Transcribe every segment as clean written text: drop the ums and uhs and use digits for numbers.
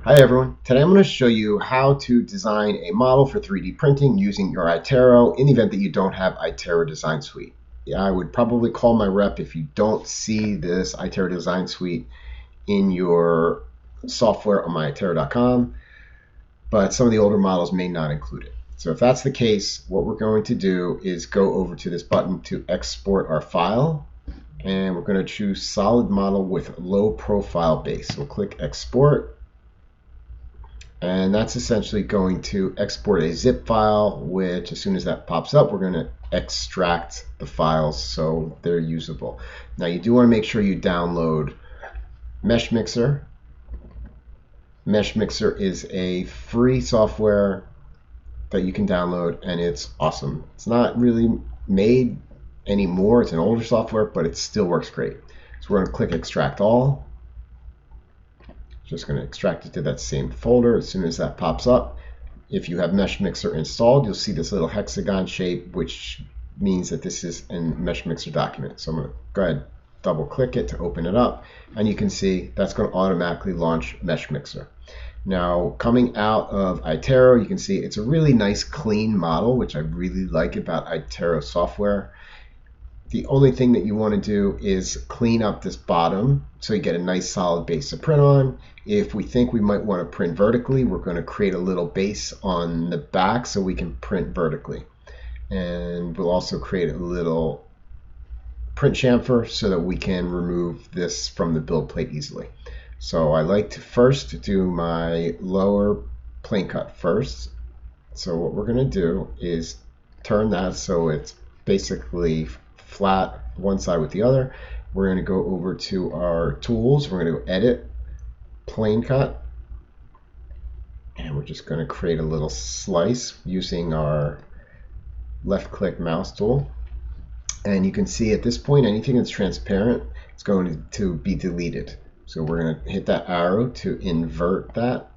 Hi everyone, today I'm going to show you how to design a model for 3D printing using your Itero in the event that you don't have Itero Design Suite. Yeah, I would probably call my rep if you don't see this Itero Design Suite in your software on myitero.com, but some of the older models may not include it. So if that's the case, what we're going to do is go over to this button to export our file, and we're going to choose solid model with low profile base. So we'll click export. And that's essentially going to export a zip file, which as soon as that pops up, we're going to extract the files so they're usable. Now you do want to make sure you download Meshmixer. Meshmixer is a free software that you can download, and it's awesome. It's not really made anymore. It's an older software, but it still works great. So we're going to click extract all. Just going to extract it to that same folder. As soon as that pops up, if you have Meshmixer installed, you'll see this little hexagon shape, which means that this is a Meshmixer document. So I'm going to go ahead, double click it to open it up, and you can see that's going to automatically launch Meshmixer. Now, coming out of Itero, you can see it's a really nice clean model, which I really like about Itero software. The only thing that you want to do is clean up this bottom so you get a nice solid base to print on. If we think we might want to print vertically, we're going to create a little base on the back so we can print vertically. And we'll also create a little print chamfer so that we can remove this from the build plate easily. So I like to first do my lower plane cut first. So what we're going to do is turn that so it's basically flat one side with the other. We're going to go over to our tools. We're going to go edit, plane cut, and we're just going to create a little slice using our left click mouse tool. And you can see at this point anything that's transparent is going to be deleted. So we're going to hit that arrow to invert that,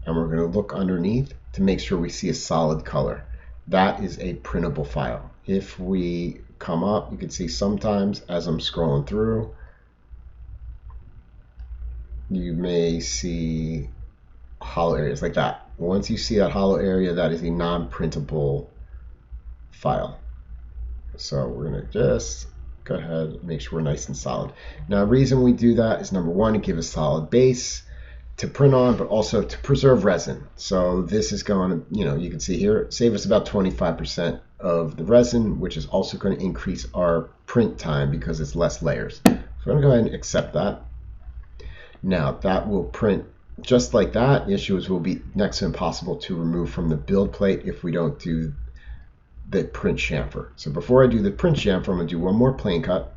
and we're going to look underneath to make sure we see a solid color. That is a printable file. If we come up, you can see sometimes as I'm scrolling through, you may see hollow areas like that. Once you see that hollow area, that is a non-printable file. So we're going to just go ahead and make sure we're nice and solid. Now, the reason we do that is number one, to give a solid base to print on, but also to preserve resin. So this is going to, you can see here, save us about 25% of the resin, which is also going to increase our print time because it's less layers. So I'm going to go ahead and accept that. Now that will print just like that. The issue is will be next to impossible to remove from the build plate if we don't do the print chamfer. So before I do the print chamfer, I'm going to do one more plane cut.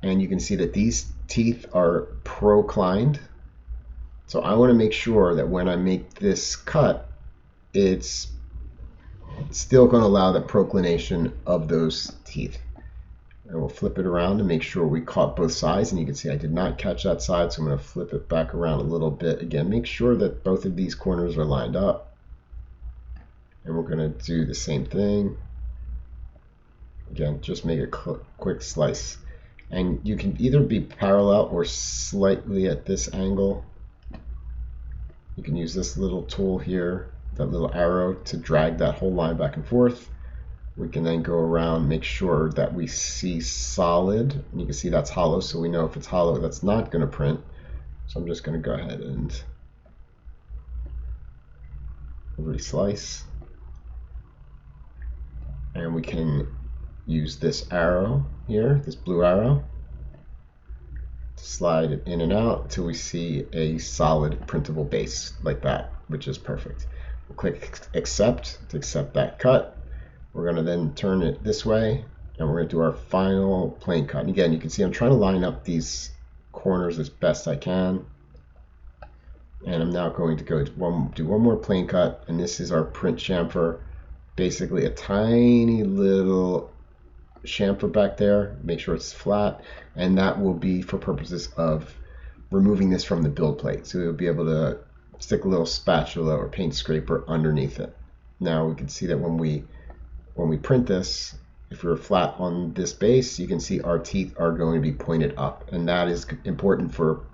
And you can see that these teeth are proclined. So I want to make sure that when I make this cut, it's still going to allow the proclination of those teeth. And we'll flip it around to make sure we caught both sides. And you can see I did not catch that side, so I'm going to flip it back around a little bit. Again, make sure that both of these corners are lined up. And we're going to do the same thing. Again, just make a quick slice. And you can either be parallel or slightly at this angle. You can use this little tool here, that little arrow, to drag that whole line back and forth. We can then go around, make sure that we see solid. And you can see that's hollow, so we know if it's hollow, that's not going to print. So I'm just going to go ahead and reslice. And we can use this arrow here, this blue arrow, to slide it in and out until we see a solid printable base like that, which is perfect. We'll click accept to accept that cut. We're going to then turn it this way, and we're going to do our final plane cut. And again, you can see I'm trying to line up these corners as best I can. And I'm now going to go do one more plane cut, and this is our print chamfer. Basically a tiny little chamfer back there, make sure it's flat, and that will be for purposes of removing this from the build plate. So we'll be able to stick a little spatula or paint scraper underneath it. Now we can see that when we print this, if we're flat on this base, you can see our teeth are going to be pointed up, and that is important for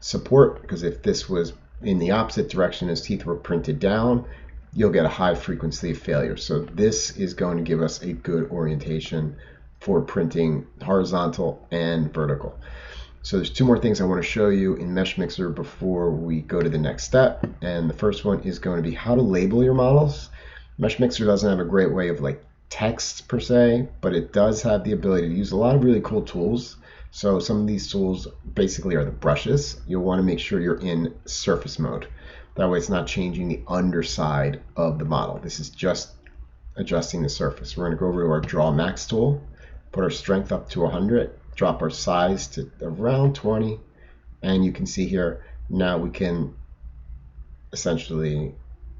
support, because if this was in the opposite direction as teeth were printed down, you'll get a high frequency of failure. So this is going to give us a good orientation for printing horizontal and vertical. So there's two more things I want to show you in Meshmixer before we go to the next step. And the first one is going to be how to label your models. Meshmixer doesn't have a great way of like text per se, but it does have the ability to use a lot of really cool tools. So some of these tools basically are the brushes. You'll want to make sure you're in surface mode. That way it's not changing the underside of the model. This is just adjusting the surface. We're going to go over to our Draw Max tool, put our strength up to 100, drop our size to around 20, and you can see here now we can essentially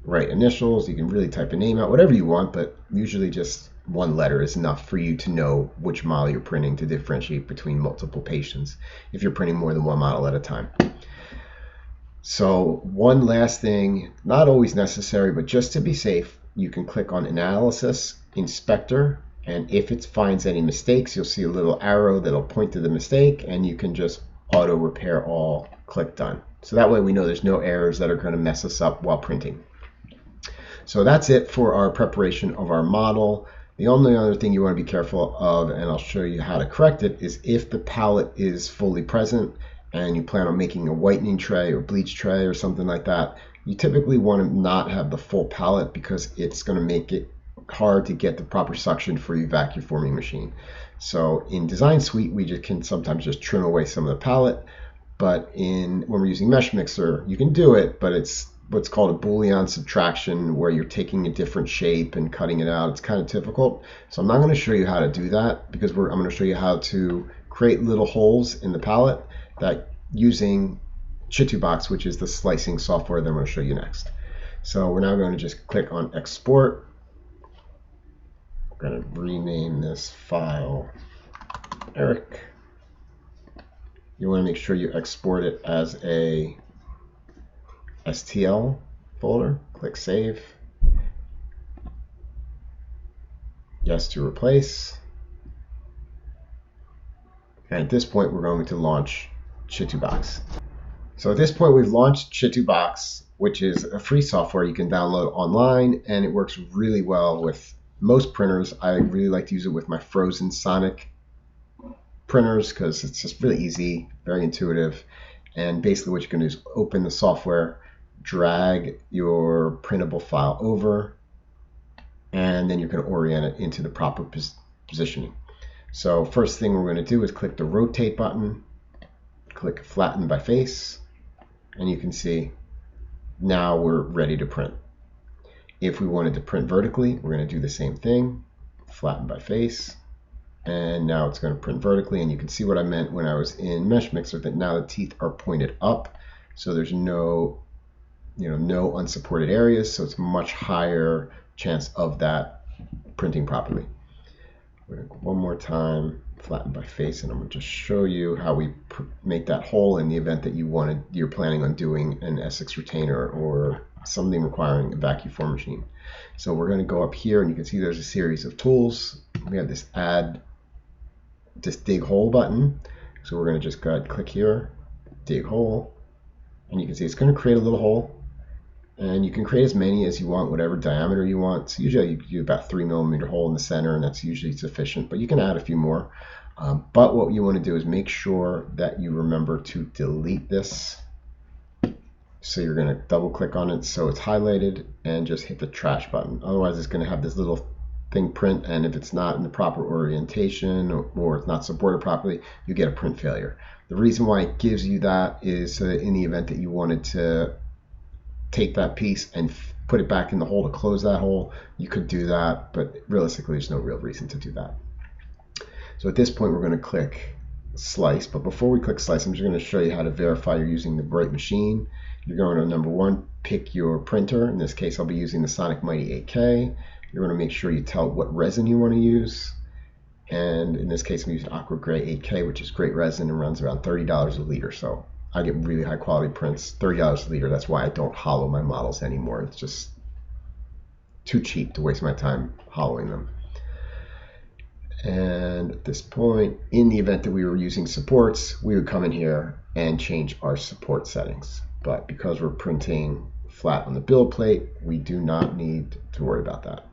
write initials. You can really type a name out, whatever you want, but usually just one letter is enough for you to know which model you're printing to differentiate between multiple patients if you're printing more than one model at a time. So one last thing, not always necessary, but just to be safe, you can click on Analysis, Inspector, and if it finds any mistakes, you'll see a little arrow that'll point to the mistake, and you can just auto repair all, click done. So that way we know there's no errors that are going to mess us up while printing. So that's it for our preparation of our model. The only other thing you want to be careful of, and I'll show you how to correct it, is if the palette is fully present and you plan on making a whitening tray or bleach tray or something like that, you typically want to not have the full palette because it's going to make it hard to get the proper suction for your vacuum forming machine. So in Design Suite, we can sometimes just trim away some of the palette, but when we're using Meshmixer, you can do it, but it's what's called a Boolean subtraction, where you're taking a different shape and cutting it out. It's kind of difficult. So I'm not going to show you how to do that because I'm going to show you how to create little holes in the palette that using ChiTuBox, which is the slicing software that I'm going to show you next. So we're now going to just click on Export. We're going to rename this file Erik. You want to make sure you export it as a STL folder. Click Save. Yes to replace. And at this point, we're going to launch ChiTuBox. So at this point, we've launched ChiTuBox, which is a free software you can download online, and it works really well with most printers. I really like to use it with my frozen Sonic printers because it's just really easy, very intuitive. And basically what you're going to do is open the software, drag your printable file over, and then you're going to orient it into the proper positioning. So first thing we're going to do is click the rotate button, click flatten by face, and you can see now we're ready to print. If we wanted to print vertically, we're going to do the same thing, flatten by face, and now it's going to print vertically. And you can see what I meant when I was in Meshmixer, that now the teeth are pointed up, so there's no unsupported areas, so it's much higher chance of that printing properly. We're going to go one more time, flatten by face, and I'm going to just show you how we make that hole in the event that you're planning on doing an Essex retainer or something requiring a vacuum form machine. So we're going to go up here, and you can see there's a series of tools. We have this dig hole button. So we're going to just go ahead and click here, dig hole, and you can see it's going to create a little hole. And you can create as many as you want, whatever diameter you want. So usually you do about 3mm hole in the center, and that's usually sufficient, but you can add a few more. But what you want to do is make sure that you remember to delete this. So you're going to double click on it so it's highlighted, and just hit the trash button. Otherwise it's going to have this little thing print, and if it's not in the proper orientation or it's not supported properly, you get a print failure. The reason why it gives you that is so that in the event that you wanted to take that piece and put it back in the hole to close that hole, you could do that, but realistically there's no real reason to do that. So at this point we're going to click slice, but before we click slice, I'm just going to show you how to verify you're using the right machine. You're going to number one, pick your printer. In this case I'll be using the Sonic Mighty 8K. You're going to make sure you tell what resin you want to use, and in this case I'm using Aqua Gray 8K, which is great resin and runs around $30 a liter. So I get really high quality prints, $30 a liter. That's why I don't hollow my models anymore. It's just too cheap to waste my time hollowing them. And at this point, in the event that we were using supports, we would come in here and change our support settings. But because we're printing flat on the build plate, we do not need to worry about that.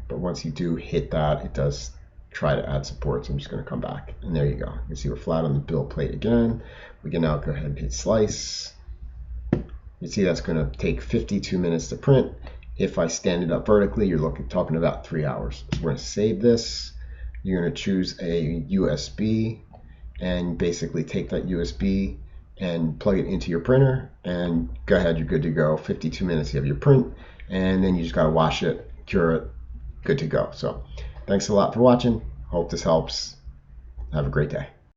But once you do hit that, it does try to add support. So I'm just going to come back, and there you go. You can see we're flat on the build plate again. We can now go ahead and hit slice. You see that's going to take 52 minutes to print. If I stand it up vertically, you're talking about 3 hours. So we're going to save this. You're going to choose a USB and basically take that USB and plug it into your printer, and go ahead, you're good to go. 52 minutes, you have your print, and then you just got to wash it, cure it, good to go. So thanks a lot for watching. Hope this helps. Have a great day.